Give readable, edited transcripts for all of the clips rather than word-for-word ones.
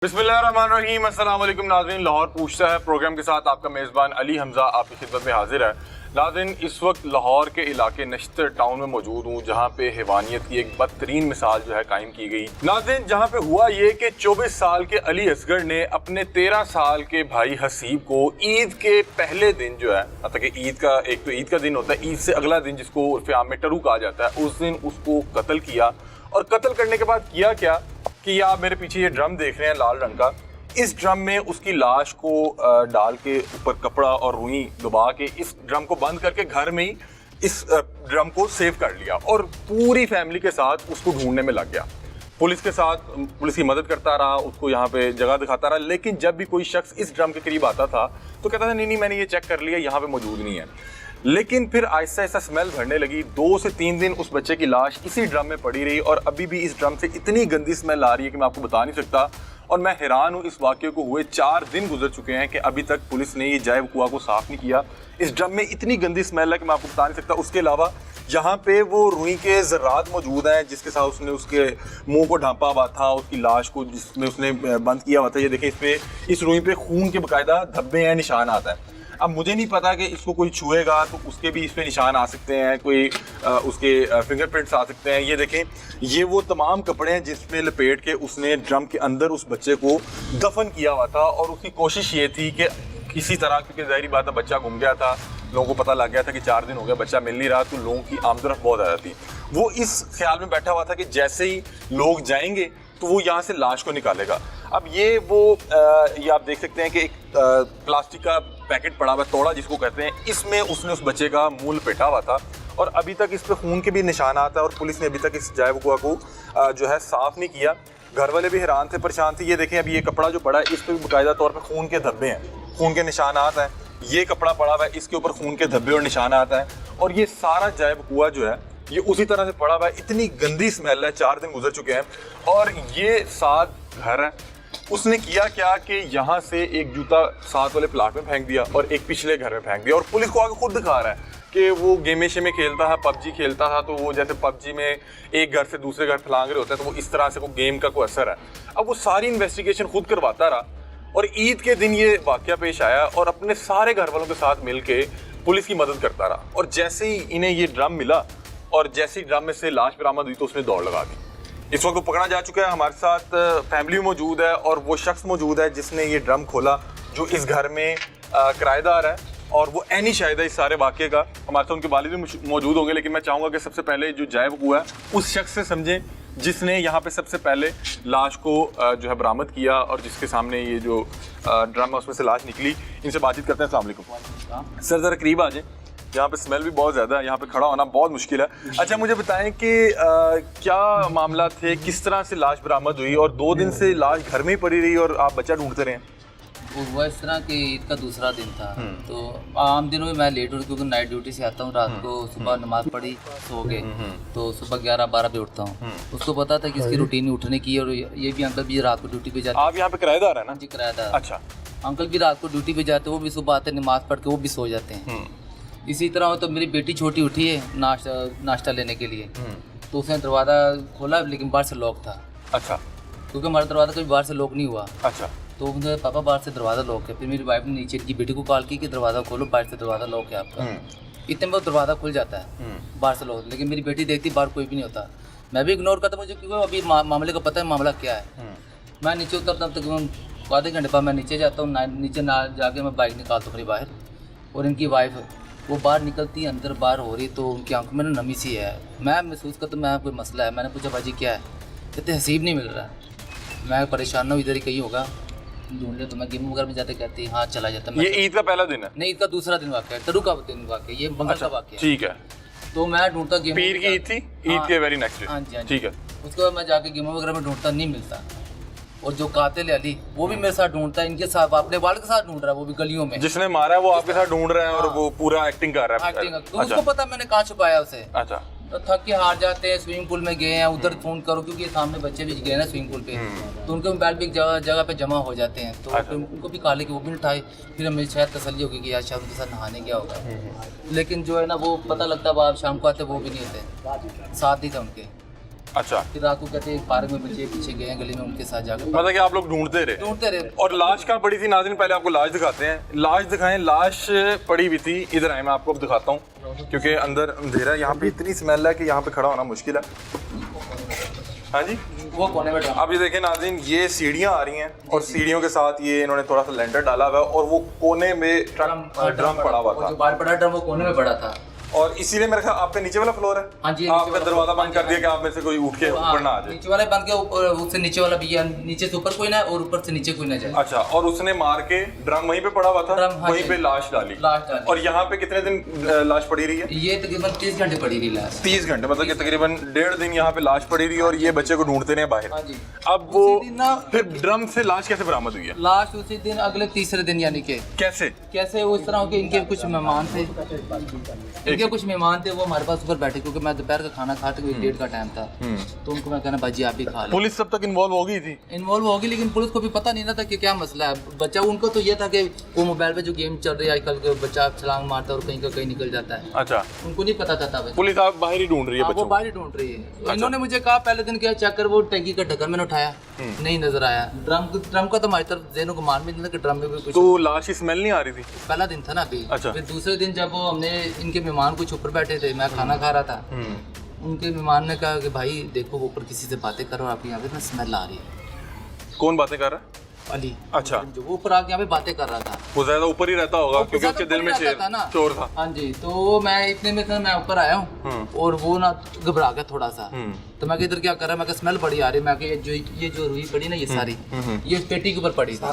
बिस्मिल्लाहिर्रहमानिर्रहीम। अस्सलाम वालेकुम नाज़रीन। लाहौर पूछता है प्रोग्राम के साथ आपका मेज़बान अली हमज़ा आपकी खिदमत में हाजिर है। नाज़रीन, इस वक्त लाहौर के इलाके नश्तर टाउन में मौजूद हूँ, जहाँ पे हैवानियत की एक बदतरीन मिसाल जो है कायम की गई। नाज़रीन, जहाँ पे हुआ ये कि 24 साल के अली असगर ने अपने 13 साल के भाई हसीब को ईद के पहले दिन जो है, मतलब कि ईद का एक तो ईद का दिन होता है, ईद से अगला दिन जिसको उर्फ़ आम में टरू कहा जाता है, उस दिन उसको कत्ल किया। और कत्ल करने के बाद किया क्या कि ये आप मेरे पीछे ये ड्रम देख रहे हैं लाल रंग का, इस ड्रम में उसकी लाश को डाल के ऊपर कपड़ा और रुई दबा के इस ड्रम को बंद करके घर में ही इस ड्रम को सेव कर लिया और पूरी फैमिली के साथ उसको ढूंढने में लग गया। पुलिस के साथ पुलिस की मदद करता रहा, उसको यहाँ पे जगह दिखाता रहा, लेकिन जब भी कोई शख्स इस ड्रम के करीब आता था तो कहता था नहीं मैंने ये चेक कर लिया, यहाँ पे मौजूद नहीं है। लेकिन फिर आहिस्ता आहिस्ता स्मेल भरने लगी। 2 से 3 दिन उस बच्चे की लाश इसी ड्रम में पड़ी रही और अभी भी इस ड्रम से इतनी गंदी स्मेल आ रही है कि मैं आपको बता नहीं सकता। और मैं हैरान हूँ, इस वाक़े को हुए 4 दिन गुजर चुके हैं कि अभी तक पुलिस ने ये जाए कुआं को साफ़ नहीं किया। इस ड्रम में इतनी गंदी स्मेल है कि मैं आपको बता नहीं सकता। उसके अलावा यहाँ पे वो रुई के ज़र्रात मौजूद हैं जिसके साथ उसने उसके मुंह को ढांपा हुआ था, उसकी लाश को जिसमें उसने बंद किया हुआ था। ये देखें, इस पे इस रुई पे खून के बाकायदा धब्बे हैं, निशान आता है। अब मुझे नहीं पता कि इसको कोई छुएगा तो उसके भी इस पे निशान आ सकते हैं, कोई उसके फिंगरप्रिंट्स आ सकते हैं। ये देखें, ये वो तमाम कपड़े हैं जिसमें लपेट के उसने ड्रम के अंदर उस बच्चे को दफन किया हुआ था। और उसकी कोशिश ये थी कि किसी तरह, क्योंकि ज़ाहिरी बात है बच्चा गुम गया था, लोगों को पता लग गया था कि 4 दिन हो गया बच्चा मिल नहीं रहा, तो लोगों की आमदरफ बहुत ज़्यादा थी। वो इस ख्याल में बैठा हुआ था कि जैसे ही लोग जाएंगे तो वो यहाँ से लाश को निकालेगा। अब ये आप देख सकते हैं कि एक प्लास्टिक का पैकेट पड़ा हुआ, तोड़ा जिसको कहते हैं, इसमें उसने उस बच्चे का मुंह लपेटा हुआ था और अभी तक इस पे खून के भी निशान आता है और पुलिस ने अभी तक इस जाए वकुआ को जो है साफ़ नहीं किया। घर वाले भी हैरान थे, परेशान थे। ये देखें, अभी ये कपड़ा जो पड़ा है इस पर भी बाकायदा तौर पर खून के धब्बे हैं, खून के निशान आता है। ये कपड़ा पड़ा हुआ है, इसके ऊपर खून के धब्बे और निशान आता है और ये सारा जाए वकुआ जो है ये उसी तरह से पड़ा हुआ है। इतनी गंदी स्मेल है, 4 दिन गुजर चुके हैं और ये 7 घर है। उसने किया क्या कि यहाँ से एक जूता 7 वाले प्लाट में फेंक दिया और एक पिछले घर में फेंक दिया और पुलिस को आगे खुद दिखा रहा है कि वो गेमेशे में खेलता था, पबजी खेलता था, तो वो जैसे पबजी में एक घर से दूसरे घर फैलांग रहे होते हैं, तो वो इस तरह से वो गेम का कोई असर है। अब वो सारी इन्वेस्टिगेशन खुद करवाता रहा और ईद के दिन ये वाक़या पेश आया और अपने सारे घर वालों के साथ मिल के पुलिस की मदद करता रहा। और जैसे ही इन्हें ये ड्रम मिला और जैसे ही ड्रम में से लाश बरामद हुई तो उसने दौड़ लगा दी। इस वक्त वो पकड़ा जा चुका है। हमारे साथ फैमिली मौजूद है और वो शख्स मौजूद है जिसने ये ड्रम खोला, जो इस घर में किराएदार है और वो ऐनी शाहिद है इस सारे वाक़े का। हमारे साथ उनके वालिद भी मौजूद होंगे, लेकिन मैं चाहूँगा कि सबसे पहले जो जाए वकुआ है उस शख्स से समझें जिसने यहाँ पे सबसे पहले लाश को जो है बरामद किया और जिसके सामने ये जो ड्रम है उसमें से लाश निकली। इनसे बातचीत करते हैं। अस्सलाम वालेकुम सर, ज़रा करीब आ जाए, यहाँ पे स्मेल भी बहुत ज़्यादा है, यहाँ पे खड़ा होना बहुत मुश्किल है। अच्छा, मुझे बताएं कि क्या मामला थे, किस तरह से लाश बरामद हुई और 2 दिन से लाश घर में ही पड़ी रही और आप बच्चा ढूंढते रहे? वो इस तरह कि ईद का दूसरा दिन था, तो आम दिनों में मैं लेट उठ क्योंकि नाइट ड्यूटी से आता हूँ, रात को सुबह नमाज पढ़ी सो गए, तो सुबह 11-12 बजे उठता हूँ। उसको पता था कि इसकी रूटीन उठने की और ये भी अंकल भी रात को ड्यूटी पे जाते। आप यहाँ पे किराएदार है ना? जी, किराएदार। अच्छा। अंकल भी रात को ड्यूटी पे जाते, वो भी सुबह आते नमाज पढ़ के वो भी सो जाते हैं। इसी तरह तो मेरी बेटी छोटी उठी है नाश्ता लेने के लिए, तो उसने दरवाज़ा खोला लेकिन बाहर से लॉक था। अच्छा। क्योंकि हमारा दरवाज़ा कभी बाहर से लॉक नहीं हुआ। अच्छा। तो उन्होंने पापा बाहर से दरवाज़ा लॉक है। फिर मेरी वाइफ ने नीचे की बेटी को कॉल की कि दरवाज़ा खोलो, बाहर से दरवाज़ा लॉक है आपका। इतने में दरवाज़ा खुल जाता है बाहर से लॉक, लेकिन मेरी बेटी देखती बाहर कोई भी नहीं होता। मैं भी इग्नोर करता, मुझे क्योंकि अभी मामले का पता है मामला क्या है। मैं नीचे उतरता हूँ, तकरीबन आधे घंटे बाद मैं नीचे जाता हूँ। नीचे ना जाके मैं बाइक निकालता हूँ अपनी बाहर, और इनकी वाइफ वो बाहर निकलती है, अंदर बाहर हो रही, तो उनकी आंखों में नमी सी है। मैं महसूस करता हूँ मैं कोई मसला है। मैंने पूछा भाजी क्या है, कहते हसीब नहीं मिल रहा। मैं परेशान हूँ, इधर ही कहीं होगा, ढूंढ ले। तो मैं गेम वगैरह में जाते कहती हाँ चला जाता। ये ईद का पहला दिन है? नहीं, ईद का दूसरा दिन वाक़या है, टरू का दिन वाक़या, ये मंगल का वाक़या है। ठीक है। तो मैं ढूंढता गेम, पीर की ईद थी, ईद के वेरी नेक्स्ट डे। हाँ जी, हाँ जी। ठीक है। उसके बाद मैं जाके गेमों वगैरह में ढूंढता, नहीं मिलता। और जो कातिल है अली, वो भी मेरे साथ ढूंढता है, इनके साथ अपने वाल के साथ ढूंढ रहा है, वो भी गलियों में। जिसने मारा है वो आपके साथ ढूंढ रहा है और वो पूरा एक्टिंग कर रहा है। एक्टिंग, तो उसको पता मैंने कहाँ छुपाया उसे। अच्छा। तो थक के हार जाते हैं, स्विमिंग पूल में गए हैं, उधर फोन करो क्योंकि सामने बच्चे भी गए ना स्विमिंग पूल पे, तो उनके मोबाइल भी जगह पे जमा हो जाते हैं, तो फिर उनको भी कहा कि वो भी उठाए। फिर हमें शायद तसल्ली होगी कि यार शायद उनके साथ नहाने गया होगा, लेकिन जो है ना वो पता लगता है, आप शाम को आते वो भी नहीं होते, साथ ही थे उनके। अच्छा, फिर रात को कहते हैं पार्क में बच्चे पीछे गए गली में, उनके साथ जाकर मतलब कि आप लोग ढूंढते रहे। और लाश कहाँ पड़ी थी नाज़रीन? पहले आपको लाश दिखाते हैं, लाश दिखाएं। लाश पड़ी हुई थी, इधर आए, मैं आपको अब दिखाता हूँ क्योंकि अंदर अंधेरा, यहाँ पे इतनी स्मेल है कि यहाँ पे खड़ा होना मुश्किल है। हाँ जी, वो कोने में आप ये देखें नाज़रीन, ये सीढ़ियाँ आ रही हैं और सीढ़ियों के साथ ये इन्होंने थोड़ा सा लेंटर डाला हुआ है और वो कोने में ड्रम पड़ा हुआ था। जो बाहर पड़ा ड्रम वो कोने में पड़ा था और इसीलिए मेरे ख्याल आपका नीचे वाला फ्लोर है। हाँ जी, आपका दरवाजा बंद कर दिया कि आप में से कोई उठ के ऊपर ना आ जाए। नीचे वाला बंद के ऊपर, उससे नीचे वाला भी, नीचे से ऊपर कोई ना और ऊपर से नीचे कोई ना जाए। अच्छा, और उसने मार के ड्रम वहीं पे पड़ा हुआ था, हाँ वहीं पे लाश डाली। और यहाँ पे कितने दिन लाश पड़ी रही है? ये तकरीबन 30 घंटे पड़ी रही लाश। 30 घंटे, मतलब कि तकरीबन 1.5 दिन यहाँ पे लाश पड़ी रही और ये बच्चे को ढूंढते रहे बाहर। हाँ जी। अब वो फिर ड्रम से लाश कैसे बरामद हुई है? लाश उसी दिन, अगले तीसरे दिन, यानी कि कैसे वो इस तरह हो कि इनके कुछ मेहमान थे, वो हमारे पास ऊपर बैठे, क्योंकि मैं दोपहर का खाना खाते हुए 1:30 का टाइम था, तो उनको मैं कहना भाजी आप भी खा लो। पुलिस तब तक इन्वॉल्व हो गई थी? इन्वॉल्व होगी, लेकिन पुलिस को भी पता नहीं ना था कि क्या मसला है। बच्चा, उनको तो ये था कि वो मोबाइल पे जो गेम चल रही है आजकल के, बच्चा छलांग मारता है और कहीं का कहीं निकल जाता है। अच्छा, उनको नहीं पता था। पुलिस आप बाहर ही ढूंढ रही है बच्चों को? वो बाहर ही ढूंढ रही है। इन्होंने मुझे कहा पहले दिन क्या चेक कर, वो टैंकी का ढक्कन मैंने उठाया, नहीं नजर आया। ड्रम का तो हमारी तरफ ज़हनों को मान भी नहीं था कि ड्रम में भी कुछ। तो लाश की स्मेल नहीं आ रही थी? पहला दिन था ना अभी। अच्छा। फिर दूसरे दिन जब वो हमने, इनके मेहमान कुछ ऊपर बैठे थे, मैं खाना खा रहा था, उनके मेहमान ने कहा कि भाई देखो ऊपर किसी से बातें करो, आपके यहाँ पे ना स्मेल आ रही है। कौन बातें कर रहा है? अली। अच्छा, जो वो ऊपर आके यहाँ पे बातें कर रहा था। वो ज्यादा ऊपर ही रहता होगा क्योंकि उसके दिल में चोर था। हाँ जी, तो मैं इतने में मैं ऊपर आया हूँ और वो ना घबरा गया थोड़ा सा, तो मैं इधर क्या कर रहा है, मैं स्मेल बड़ी आ रही है, मैं ये जो रुई पड़ी ना, ये सारी ये इस पेटी के ऊपर पड़ी थी।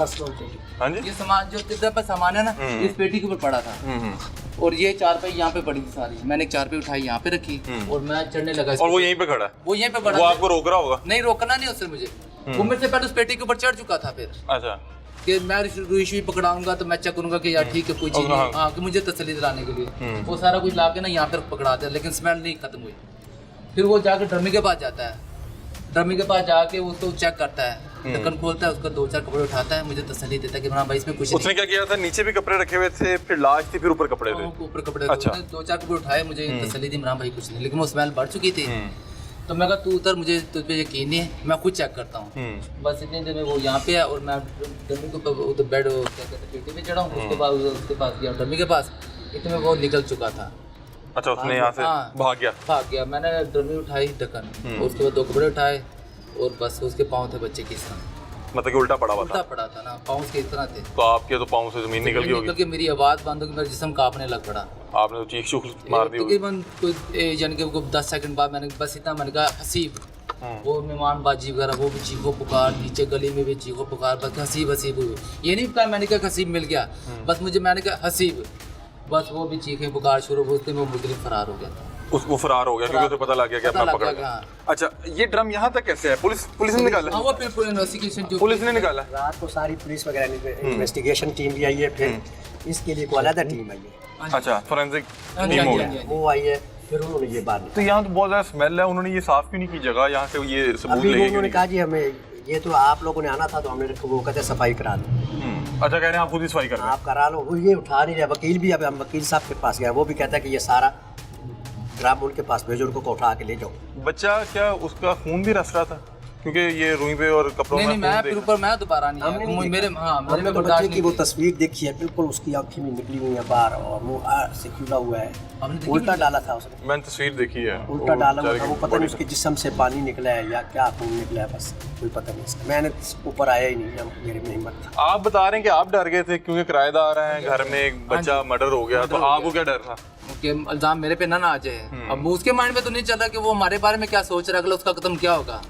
हाँ जी, ये सामान जो इधर पर सामान है ना, इस पेटी के ऊपर पड़ा था और ये चारपाई यहाँ पे पड़ी थी सारी। मैंने एक चारपाई उठाई यहाँ पे रखी और मैं चढ़ने लगा। और वो यहीं पे खड़ा है? वो यहीं पे खड़ा। वो आपको रोक रहा होगा? नहीं, रोकना नहीं उसने मुझे, वो मेरे से पहले उस पेटी के ऊपर चढ़ चुका था। फिर अच्छा, कि मैं रुई पकड़ाऊंगा तो मैं चेक करूंगा कि यार ठीक है कोई चीज नहीं, हाँ, कि मुझे तसल्ली दिलाने के लिए वो सारा कुछ ला के ना यहाँ पर पकड़ा दिया, लेकिन स्मेल नहीं खत्म हुई। फिर वो जाकर ड्रमी के पास जाता है, ड्रमी के पास जाके वो तो चेक करता है, ढक्कन खोलता है, उसका 2-4 कपड़े उठाता है, मुझे तसल्ली देता है कि हाँ भाई इसमें कुछ नहीं। उसने क्या किया था? नीचे भी कपड़े रखे हुए थे, फिर लाश थी, फिर ऊपर कपड़े थे? ऊपर कपड़े। अच्छा। 2-4 कपड़े उठाए, मुझे तसल्ली दी भाई कुछ नहीं, लेकिन वो स्मेल बढ़ चुकी थी। तो मैं कहा तू उतर, मुझे तुझ पे यकीन नहीं है, मैं खुद चेक करता हूँ। बस इतने देर में वो यहाँ पे है और मैं डमी को बेड पेटी पे चढ़ा हूँ, उसके पास गया डमी के पास, इतने में वो निकल चुका था। अच्छा, उसने यहाँ से भाग गया? मैंने डमी उठाई ढक्कन, उसके बाद 2 कपड़े उठाए और बस उसके पाँव थे बच्चे की तरह, मतलब कि उल्टा पड़ा हुआ था? उल्टा पड़ा था ना, पाँव के इस तरह थे। तो आपके तो पाँव से जमीन निकल गई होगी? निकल के मेरी आवाज़ बंद हो गई, मेरा जिस्म कांपने लग पड़ा। आपने तो चीख मार दी? तकरीबन यानी कि 10 सेकंड बाद मैंने बस इतना, मैंने कहा हसीब, वो मेहमान बाजी वगैरह वो भी चीखो पुकार, नीचे गली में भी चीखो पुकार, बस हसीब हसीब हुई। ये नहीं कहा मैंने कहा हसीब मिल गया, बस मुझे मैंने कहा हसीब, बस वो भी चीखे पुकार शुरू होते में वो मुजरिम फरार हो गया। वो फरार हो गया क्योंकि उसे पता लग गया कि अपना पकड़ गया। अच्छा, ये ड्रम यहाँ तक कैसे है? पुलिस ने निकाला? हाँ, वो फिर इन्वेस्टिगेशन जो पुलिस ने निकाला, रात को सारी पुलिस वगैरह इन्वेस्टिगेशन टीम भी आई है, फिर इसके लिए कोई अलग टीम आई है। अच्छा, फोरेंसिक टीम हो गई, वो आई है, फिर उन्होंने ये बात। तो यहाँ तो बहुत ज़्यादा स्मेल है, उन्होंने ये साफ क्यों नहीं की जगह? यहाँ से ये सबूत अभी लेके उन्होंने कहा जी हमें ये तो आप लोगों ने आना था, तो हमने वो कहते सफाई करा दो। अच्छा, कह रहे हैं आप खुद ही सफाई कर रहे हैं? आप करा लो, वो ये उठा नहीं रहे। वकील भी, अब हम वकील साहब के पास गए, वो भी कहता है कि ये सारा ड्राम उनके पास भेजो, उनको उठा के ले जाओ। बच्चा क्या उसका खून भी रस रहा था? क्योंकि ये रुई पे और कपड़ों में मैं फिर ऊपर मैं दोबारा नहीं आया। मेरे हमने तो बच्चे की वो तस्वीर देखी है, बिल्कुल उसकी आँखें में निकली हुई है बाहर और मुँह से खुला हुआ है, उल्टा डाला था उसने। मैंने तस्वीर देखी है, उल्टा डाला हुआ था, वो पता नहीं उसके जिस्म से पानी निकला है या क्या खून निकला है, बस कोई पता नहीं इसका। मैंने ऊपर आया ही नहीं, मेरे में हिम्मत था। आप बता रहे हैं कि आप डर गए थे क्योंकि किराएदार हैं, घर में एक बच्चा मर्डर हो गया, तो आपको क्या डर था कि इल्जाम मेरे पे ना आ जाए? अब उसके माइंड में तो नहीं चल रहा कि वो हमारे बारे में क्या सोच रहा है, अगला उसका कदम क्या होगा।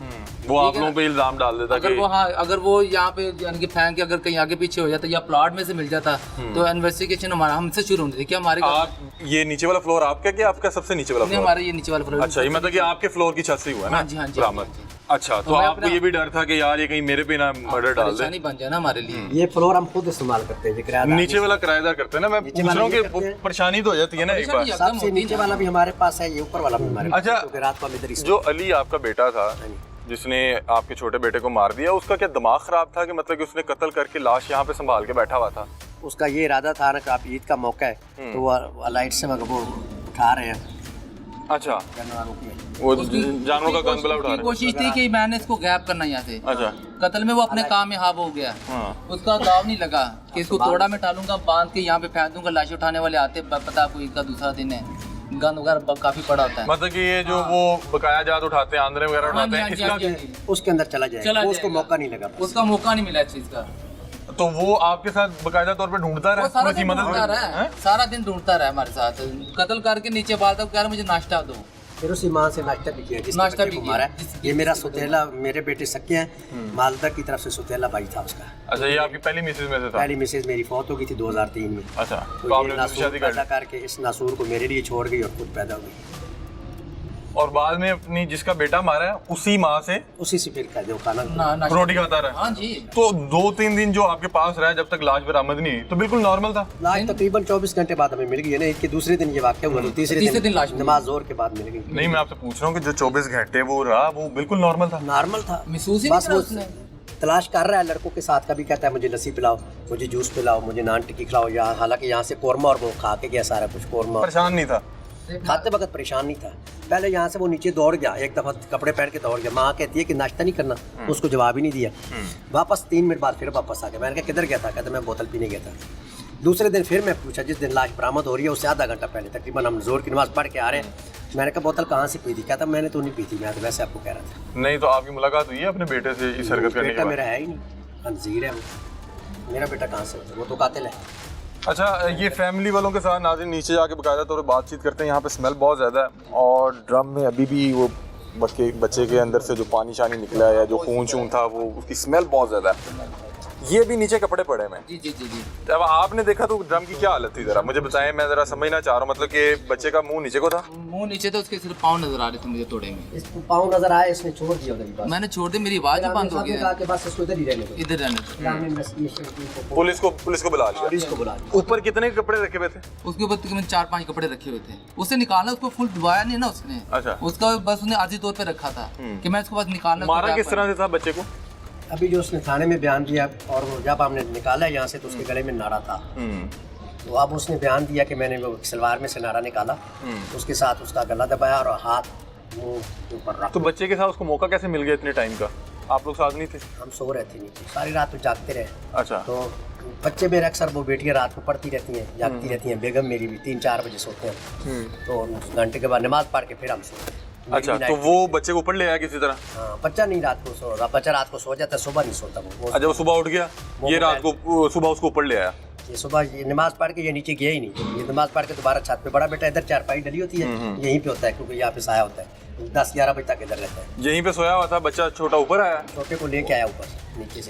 वो आप लोगों पे इल्जाम डाल देता अगर वो, हाँ, अगर वो यहाँ पे यानी कि फेंक के अगर कहीं आगे पीछे हो जाता या प्लॉट में से मिल जाता, तो इन्वेस्टिगेशन हमारा हमसे शुरू होती थी। क्या हमारे आप ये नीचे वाला फ्लोर आपका, क्या आपका सबसे नीचे वाला फ्लोर? हमारा ये नीचे वाला फ्लोर। अच्छा, ये मतलब कि आपके फ्लोर की छत से हुआ ना? हाँ जी। अच्छा, तो आपको ये भी डर था कि यार ये कहीं मेरे पे ना मर्डर डाल दे, नहीं बन जाए ना हमारे लिए। ये फ्लोर हम खुद इस्तेमाल करते हैं, नीचे वाला किराएदार करते हैं ना। मैं पूछ रहा हूँ कि परेशानी तो हो जाती है ना एक बार। सबसे नीचे वाला भी हमारे पास है, ये ऊपर वाला भी हमारे पास। अच्छा, रात को इधर जो अली आपका बेटा था जिसने आपके छोटे बेटे को मार दिया, उसका क्या दिमाग खराब था कि मतलब कि उसने कत्ल करके लाश यहाँ पे संभाल के बैठा हुआ था? उसका ये इरादा था ना कि आप ईद का मौका है तो वो लाइट से वो उठा रहे हैं अच्छा, जानवरों की। वो जानवरों का गंद बला उठा रहे। कोशिश थी कि मैंने इसको गैप करना यहाँ से, अच्छा, कत्ल में वो अपने काम में हाब हो गया। हाँ, उसका दाव नहीं लगा कि इसको तोड़ा में टालूंगा, बांध के यहाँ पे फेंक दूंगा, लाश उठाने वाले आते, पता आपको इसका दूसरा दिन है, गंद वगैरह काफी पड़ा होता है। मतलब कि ये जो वो बकाया जात उठाते हैं, आंद्रे वगैरह हाँ उठाते जी, हैं, हाँ जी, इसका हाँ जी, हाँ जी। उसके अंदर चला जाएगा, वो उसको जाएगा। मौका नहीं लगा। उसका मौका नहीं मिला इस चीज का। तो वो आपके साथ बकायदा तौर पे ढूंढता वो रहा, सारा उसकी दिन मदद ढूंढता रहा है, सारा दिन ढूंढता रहा हमारे साथ, कत्ल करके नीचे बाल तक कह रहा मुझे नाश्ता दो। फिर उसी माँ से नाश्ता भी किया, जिसने नाश्ता बच्चे भी को किया। मारा है। ये मेरा सुतेला, मेरे बेटे सके हैं, मालदा की तरफ से सुतेला भाई था उसका। अच्छा, ये आपकी पहली मिसेज में से था? पहली मिसेज मेरी फौत हो गई थी 2003 में। अच्छा, तो तो ये आपने दूसरी नासूर शादी कर पैदा ली करके इस नासूर को मेरे लिए छोड़ गई और खुद पैदा हो गई। और बाद में अपनी जिसका बेटा मारा है उसी माँ से उसी से फिर जो खाना नाश्ता। रोटी खाता रहा। हाँ जी। तो 2-3 दिन जो आपके पास रहा जब तक लाश बरामद नहीं हुई, तो बिल्कुल नॉर्मल था। लाश तकरीबन 24 घंटे बाद हमें मिल गई है ना, एक के दूसरे दिन ये वाक़या हुआ, तो तीसरे दिन लाश मिली। नमाज जोर के बाद मिल गई। नहीं, मैं आपसे पूछ रहा हूँ कि जो 24 घंटे वो रहा वो बिल्कुल नॉर्मल था? नॉर्मल था, महसूस ही बस नहीं वो करा उसने। तलाश कर रहा है लड़कों के साथ, कभी कहता है मुझे लस्सी पिलाओ, मुझे जूस पिलाओ, मुझे नान टिक्की खिलाओ, या हालांकि यहाँ से कौरमा और वो खा के गया सारा कुछ कौरमा। परेशान नहीं था? खाते वक्त परेशान नहीं था। पहले यहाँ से वो नीचे दौड़ गया, एक दफ़ा कपड़े पहन के दौड़ गया। माँ कहती है कि नाश्ता नहीं करना, उसको जवाब ही नहीं दिया। वापस 3 मिनट बाद फिर वापस आ गया। मैंने कहा किधर गया था? कहता मैं बोतल पीने गया था। दूसरे दिन फिर मैं पूछा, जिस दिन लाश बरामद हो रही है उससे आधा घंटा पहले तकरीबन हम जोर की नमाज पढ़ के आ रहे हैं। मैंने कहा बोतल कहाँ से पी थी? कहता मैंने तो नहीं पी थी, मैं तो वैसे आपको कह रहा था। नहीं, तो आपकी मुलाकात हुई है अपने बेटे से इस हरकत करने के बेटा बाद? मेरा है ही नहीं, खंजीर है वो। मेरा बेटा कहाँ से होता है? वो तो कातिल है। अच्छा, ये फैमिली वालों के साथ नाज़रीन नीचे जाके बाकायदा तौर पर बातचीत करते हैं। यहाँ पे स्मेल बहुत ज़्यादा है और ड्रम में अभी भी वो बच्चे के अंदर से जो पानी शानी निकला है या जो खून शून था वो उसकी स्मेल बहुत ज़्यादा है। ये भी नीचे कपड़े पड़े हैं। जी जी जी जी। अब आपने देखा तो ड्रम की क्या हालत थी, ज़रा मुझे बताएं, मैं ज़रा समझना चाह रहा हूँ। मतलब कि बच्चे का मुंह नीचे को था? मुंह नीचे था, उसके सिर्फ पाँव नजर आ रहे थे मुझे तोड़े में। इसको पाँव नजर आया, इसने छोड़ दिया उधर ही बस। मैंने छोड़ दी, मेरी आवाज ही बंद हो गई। के बस इसको इधर ही रहने दो। इधर रहने दो। पुलिस को बुला लिया। पुलिस को बुला लिया। ऊपर कितने कपड़े रखे हुए थे? उसके ऊपर तकरीबन 4-5 कपड़े रखे हुए थे। उसे निकालना, उसको फुल डुबाया नहीं ना उसने। अच्छा। उसका बस उसने आधी तौर पे रखा था कि मैं इसको बस निकालना। मारा किस तरह से था बच्चे को? अभी जो उसने थाने में बयान दिया और वो जब हमने निकाला यहाँ से तो उसके गले में नाड़ा था। तो अब उसने बयान दिया कि मैंने वो सलवार में से नाड़ा निकाला, उसके साथ उसका गला दबाया और हाथ मुंह के ऊपर रखा। तो बच्चे के साथ उसको मौका कैसे मिल गया इतने टाइम का? आप लोग साथ नहीं थे? हम सो रहे थे नीचे, सारी रात तो जागते रहे। अच्छा। तो बच्चे मेरे अक्सर वो बेटियाँ रात को पढ़ती रहती हैं, जागती रहती हैं। बेगम मेरी भी 3-4 बजे सोते हैं, तो घंटे के बाद नमाज पढ़ के फिर हम सोते हैं। अच्छा, तो वो बच्चे को ऊपर ले आया किसी तरह? हाँ, बच्चा नहीं रात को सो रहा, बच्चा रात को सो जाता है, सुबह नहीं सोता वो। अच्छा, वो सुबह उठ गया, ये रात को सुबह उसको ऊपर ले आया? ये सुबह ये नमाज पढ़ के ये नीचे गया ही नहीं। ये नमाज पढ़ के दोबारा छत पे, बड़ा बेटा इधर चारपाई डली होती है, यहीं पे होता है क्योंकि यहाँ पे साया होता है। 10-11 बजे तक इधर रहता है। यहीं पे सोया हुआ था बच्चा, छोटा ऊपर आया? छोटे को लेके आया ऊपर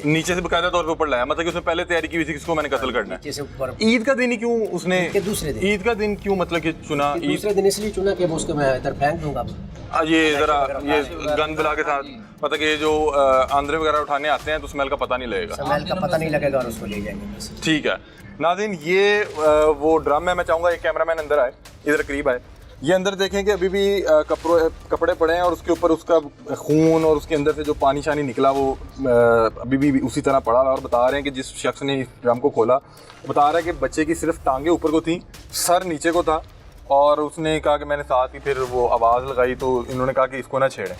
नीचे से बकायदा तौर पे ऊपर लाया? मतलब कि उसने पहले तैयारी की हुई थी किसको मैंने कत्ल करना है। नीचे से ऊपर। ईद का दिन ही क्यों उसने? ईद के दूसरे दिन। ईद का दिन क्यों मतलब कि चुना? दूसरे दिन इसलिए चुना कि उसको मैं इधर फेंक दूंगा। ये जरा ये गन बिला के साथ मतलब कि जो आंद्रे वगैरह उठाने आते हैं तो स्मेल का पता नहीं लगेगा, स्मेल का पता नहीं लगेगा और उसको ले जाएंगे बस। ठीक है नाज़रीन, ये वो ड्रम है। मैं चाहूँगा एक कैमरामैन अंदर आए, इधर करीब आए। ये अंदर देखें कि अभी भी कपड़े पड़े हैं और उसके ऊपर उसका खून और उसके अंदर से जो पानी शानी निकला वो अभी भी उसी तरह पड़ा है। और बता रहे हैं कि जिस शख्स ने इस ड्रम को खोला बता रहा है कि बच्चे की सिर्फ टांगे ऊपर को थी, सर नीचे को था। और उसने कहा कि मैंने साथ ही फिर वो आवाज़ लगाई तो इन्होंने कहा कि इसको ना छेड़ें।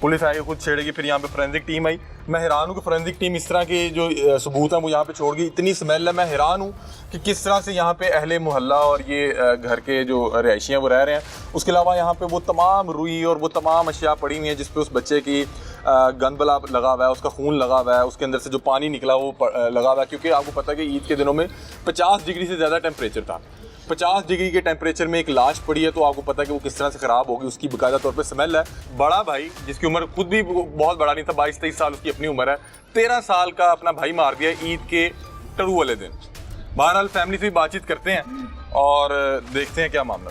पुलिस आई, खुद छेड़ेगी। फिर यहाँ पे फोरेंसिक टीम आई। मैं हैरान हूँ कि फोरेंसिक टीम इस तरह के जो सबूत हैं वो यहाँ पे छोड़ गई। इतनी स्मेल है, मैं हैरान हूँ कि किस तरह से यहाँ पे अहले मोहल्ला और ये घर के जो रहायशी हैं वो रह रहे हैं। उसके अलावा यहाँ पे वो तमाम रुई और वो तमाम अशिया पड़ी हुई हैं जिस पे उस बच्चे की गंदबला लगा हुआ है, उसका खून लगा हुआ है, उसके अंदर से जो पानी निकला वो लगा हुआ है। क्योंकि आपको पता है कि ईद के दिनों में 50 डिग्री से ज़्यादा टेम्परेचर था। 50 डिग्री के टेम्परेचर में एक लाश पड़ी है तो आपको पता है कि वो किस तरह से ख़राब होगी। उसकी बाकायदा तौर पे स्मेल है। बड़ा भाई जिसकी उम्र खुद भी बहुत बड़ा नहीं था, 22-23 साल उसकी अपनी उम्र है, 13 साल का अपना भाई मार दिया ईद के टरू वाले दिन। बहरहाल फैमिली से भी बातचीत करते हैं और देखते हैं क्या मामला।